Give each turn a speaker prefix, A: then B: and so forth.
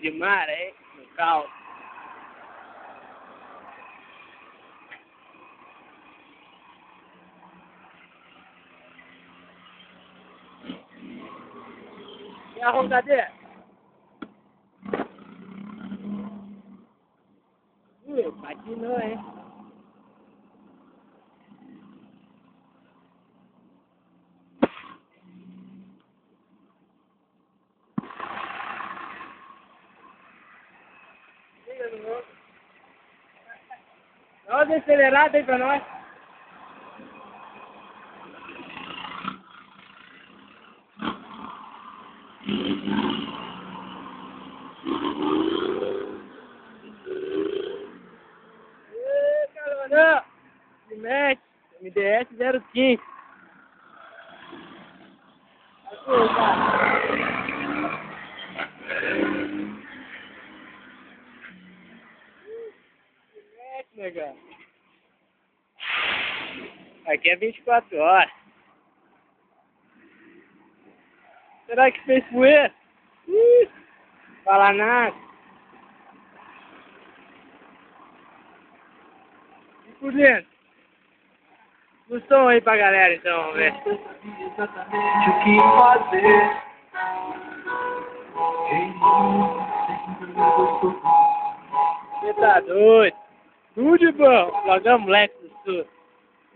A: de maré no carro. E a roncadeira? Patinou, hein? Dá uma acelerada aí pra nós. Ê, carona! Se mete! MDS 015. Aqui, cara. Se mete, negão. Aqui é 24 horas. Será que fez poeira? Fala nada. E por dentro? No som aí pra galera então, vamos ver.
B: Exatamente o que fazer. Sempre me gostou.
A: Você tá doido? Tudo de bom. Logão moleque do sul.